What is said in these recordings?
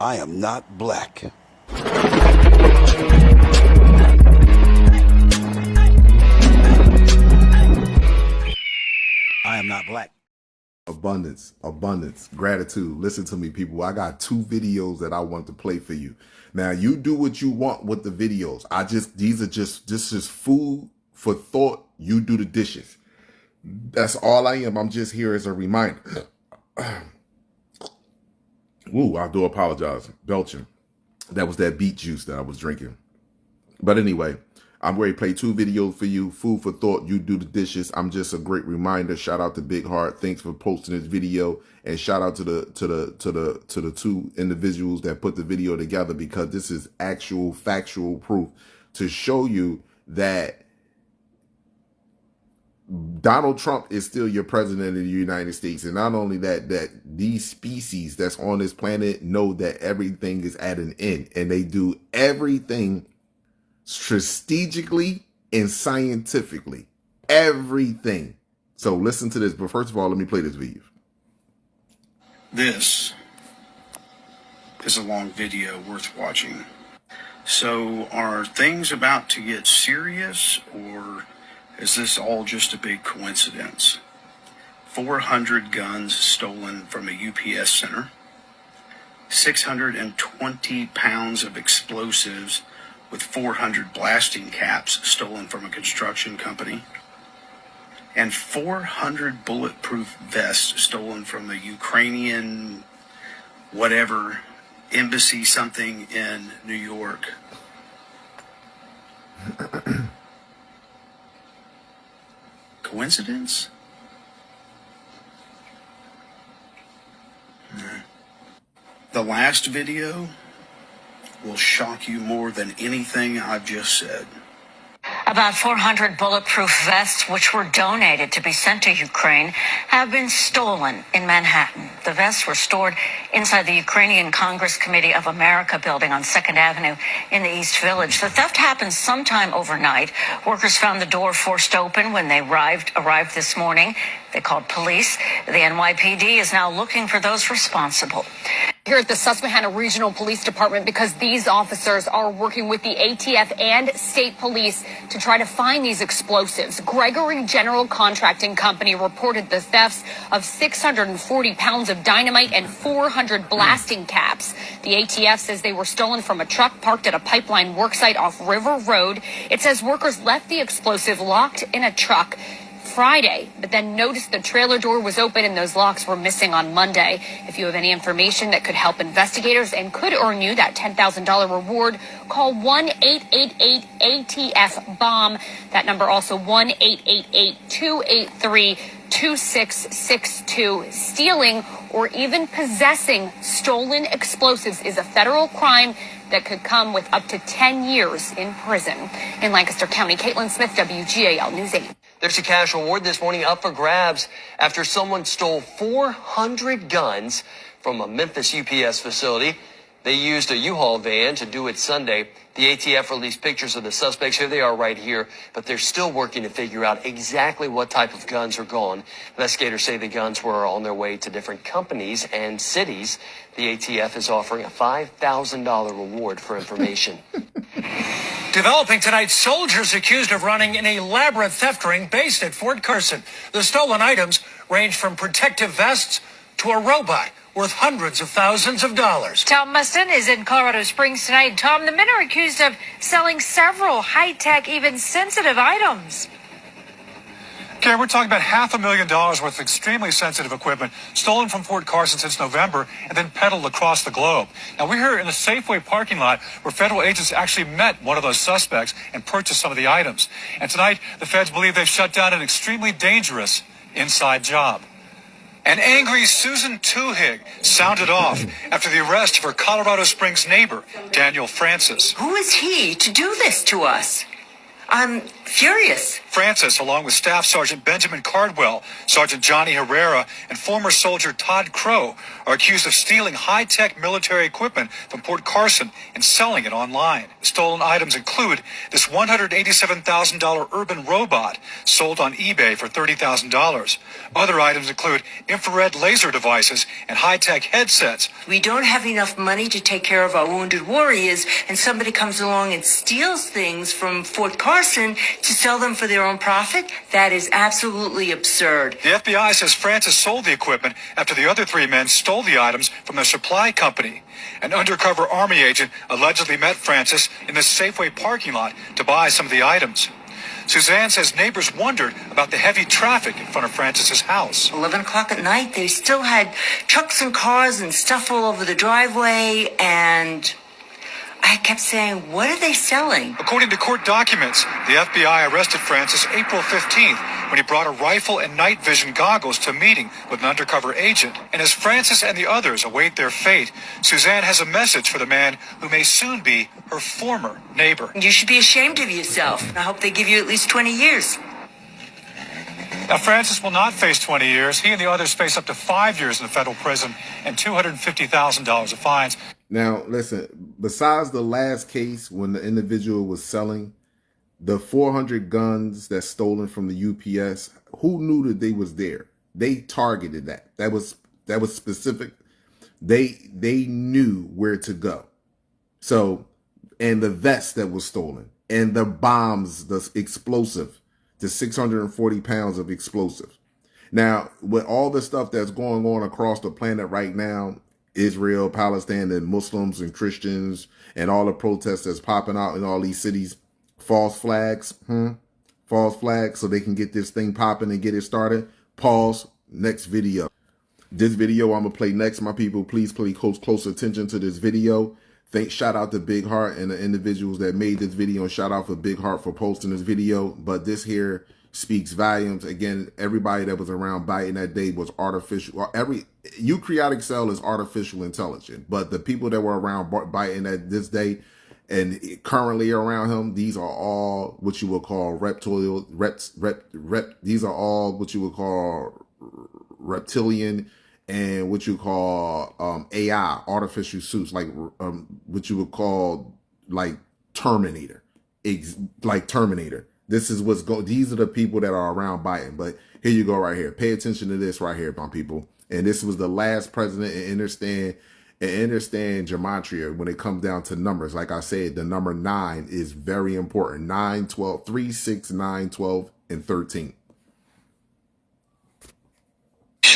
I am not black. I am not black. Abundance, gratitude. Listen to me, people. I got 2 videos that I want to play for you. Now, you do what you want with the videos. This is food for thought. You do the dishes. That's all I am. I'm just here as a reminder. Ooh, I do apologize. Belching. That was that beet juice that I was drinking. But anyway, I'm ready to play 2 videos for you. Food for thought. You do the dishes. I'm just a great reminder. Shout out to Big Heart. Thanks for posting this video, and shout out to the 2 individuals that put the video together, because this is actual factual proof to show you that Donald Trump is still your president of the United States. And not only that, that these species that's on this planet know that everything is at an end, and they do everything strategically and scientifically. Everything. So listen to this. But first of all, let me play this video. This is a long video worth watching. So are things about to get serious, or is this all just a big coincidence? 400 guns stolen from a UPS center, 620 pounds of explosives with 400 blasting caps stolen from a construction company, and 400 bulletproof vests stolen from the Ukrainian whatever embassy something in New York. Coincidence? The last video will shock you more than anything I've just said. About 400 bulletproof vests, which were donated to be sent to Ukraine, have been stolen in Manhattan. The vests were stored inside the Ukrainian Congress Committee of America building on 2nd Avenue in the East Village. The theft happened sometime overnight. Workers found the door forced open when they arrived this morning. They called police. The NYPD is now looking for those responsible. Here at the Susquehanna Regional Police Department, because these officers are working with the ATF and state police to try to find these explosives. Gregory General Contracting Company reported the thefts of 640 pounds of dynamite and 400 blasting caps. The ATF says they were stolen from a truck parked at a pipeline worksite off River Road. It says workers left the explosive locked in a truck Friday, but then noticed the trailer door was open and those locks were missing on Monday. If you have any information that could help investigators and could earn you that $10,000 reward, call 1-888-ATF-BOMB. That number also 1-888-283-2662. Stealing or even possessing stolen explosives is a federal crime that could come with up to 10 years in prison. In Lancaster County, Caitlin Smith, WGAL News 8. There's a cash reward this morning up for grabs after someone stole 400 guns from a Memphis UPS facility. They used a U-Haul van to do it Sunday. The ATF released pictures of the suspects. Here they are right here, but they're still working to figure out exactly what type of guns are gone. Investigators say the guns were on their way to different companies and cities. The ATF is offering a $5,000 reward for information. Developing tonight, soldiers accused of running an elaborate theft ring based at Fort Carson. The stolen items range from protective vests to a robot worth hundreds of thousands of dollars. Tom Mustin is in Colorado Springs tonight. Tom, the men are accused of selling several high-tech, even sensitive items. Karen, we're talking about $500,000 worth of extremely sensitive equipment stolen from Fort Carson since November and then peddled across the globe. Now, we're here in a Safeway parking lot where federal agents actually met one of those suspects and purchased some of the items. And tonight, the feds believe they've shut down an extremely dangerous inside job. An angry Susan Tuhig sounded off after the arrest of her Colorado Springs neighbor, Daniel Francis. Who is he to do this to us? furious. Francis, along with Staff Sergeant Benjamin Cardwell, Sergeant Johnny Herrera, and former soldier Todd Crow, are accused of stealing high-tech military equipment from Port Carson and selling it online. The stolen items include this $187,000 urban robot sold on eBay for $30,000. Other items include infrared laser devices and high-tech headsets. We don't have enough money to take care of our wounded warriors, and somebody comes along and steals things from Fort Carson to sell them for their own profit? That is absolutely absurd. The FBI says Francis sold the equipment after the other three men stole the items from their supply company. An undercover Army agent allegedly met Francis in the Safeway parking lot to buy some of the items. Suzanne says neighbors wondered about the heavy traffic in front of Francis's house. 11 o'clock at night, they still had trucks and cars and stuff all over the driveway, and I kept saying, what are they selling? According to court documents, the FBI arrested Francis April 15th when he brought a rifle and night vision goggles to a meeting with an undercover agent. And as Francis and the others await their fate, Suzanne has a message for the man who may soon be her former neighbor. You should be ashamed of yourself. I hope they give you at least 20 years. Now, Francis will not face 20 years. He and the others face up to 5 years in the federal prison and $250,000 of fines. Now, listen, besides the last case when the individual was selling the 400 guns that's stolen from the UPS, who knew that they was there? They targeted that. That was specific. They knew where to go. So, and the vest that was stolen and the bombs, the explosive, the 640 pounds of explosive. Now, with all the stuff that's going on across the planet right now, Israel, Palestine, and Muslims and Christians, and all the protests that's popping out in all these cities, false flags, so they can get this thing popping and get it started. Pause. Next video. This video I'm gonna play next, my people. Please pay close attention to this video. Shout out to Big Heart and the individuals that made this video, and shout out for Big Heart for posting this video. But this here speaks volumes. Again, everybody that was around Biden that day was artificial. Eukaryotic cell is artificial intelligence, but the people that were around Biden at this day and currently around him, these are all what you would call these are all what you would call reptilian and what you call AI, artificial suits, like what you would call like Terminator, This is what's going. These are the people that are around Biden. But here you go, right here. Pay attention to this right here, my people. And this was the last president, and understand gematria when it comes down to numbers. Like I said, the number 9 is very important. 9, 12, 3, 6, 9, 12, and 13.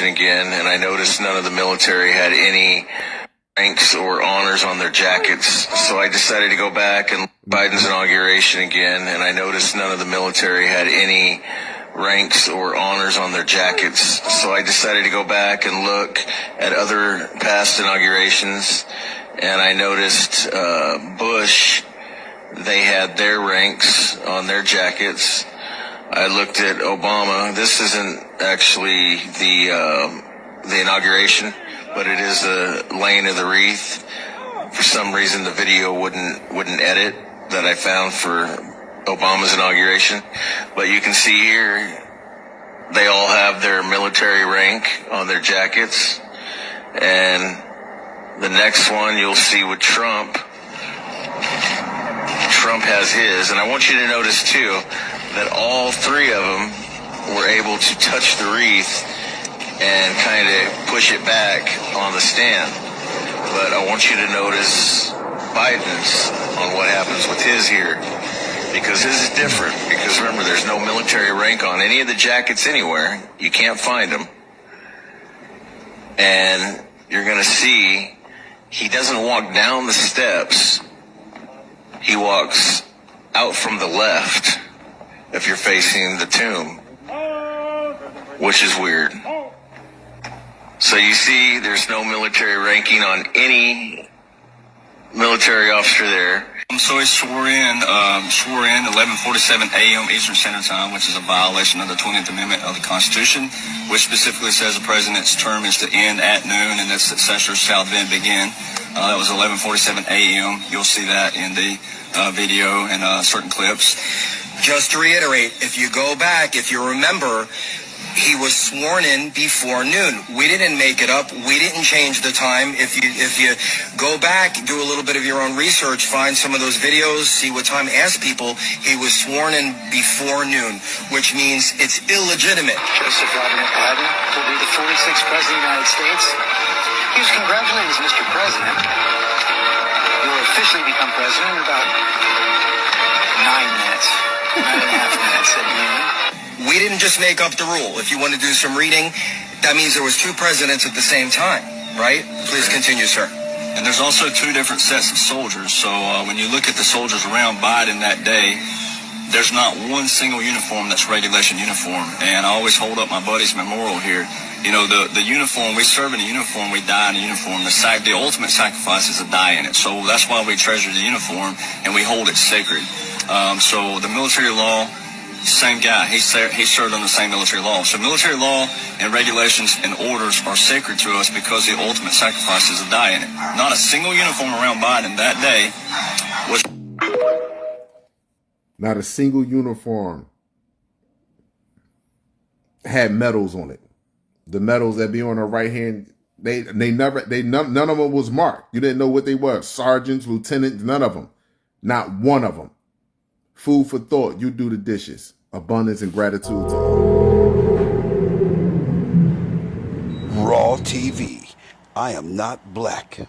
Again, and I noticed none of the military had any ranks or honors on their jackets, so I decided to go back and Biden's inauguration again, and I noticed none of the military had any ranks or honors on their jackets, so I decided to go back and look at other past inaugurations, and I noticed Bush, they had their ranks on their jackets. I looked at Obama. This isn't actually the inauguration, but it is the laying of the wreath. For some reason, the video wouldn't edit that I found for Obama's inauguration. But you can see here, they all have their military rank on their jackets. And the next one you'll see with Trump. Trump has his. And I want you to notice, too, that all three of them were able to touch the wreath and kind of push it back on the stand. But I want you to notice Biden's on what happens with his here, because his is different. Because remember, there's no military rank on any of the jackets anywhere. You can't find them. And you're going to see he doesn't walk down the steps. He walks out from the left if you're facing the tomb, which is weird. So you see there's no military ranking on any military officer there. So he swore in 11:47 a.m. Eastern Standard Time, which is a violation of the 20th Amendment of the Constitution, which specifically says the president's term is to end at noon and that successors shall then begin. That was 11:47 a.m. You'll see that in the video and certain clips. Just to reiterate, if you go back, if you remember, he was sworn in before noon. We didn't make it up. We didn't change the time. If you go back, do a little bit of your own research, find some of those videos, see what time, ask people, he was sworn in before noon, which means it's illegitimate. Joseph Robinette Biden will be the 46th President of the United States. He was congratulated as Mr. President. He will officially become President in about 9 minutes, 9.5 minutes at noon. We didn't just make up the rule. If you want to do some reading, that means there was 2 presidents at the same time, right? Please continue, sir. And there's also 2 different sets of soldiers. So when you look at the soldiers around Biden that day, there's not one single uniform that's regulation uniform. And I always hold up my buddy's memorial here. You know, the uniform, we serve in a uniform, we die in a uniform. The ultimate sacrifice is to die in it. So that's why we treasure the uniform and we hold it sacred. So the military law, same guy. He served under the same military law. So military law and regulations and orders are sacred to us because the ultimate sacrifice is to die in it. Not a single uniform around Biden that day was... Not a single uniform had medals on it. The medals that be on the right hand, none of them was marked. You didn't know what they were. Sergeants, lieutenants, none of them. Not one of them. Food for thought. You do the dishes. Abundance and gratitude to Raw TV. I am not black.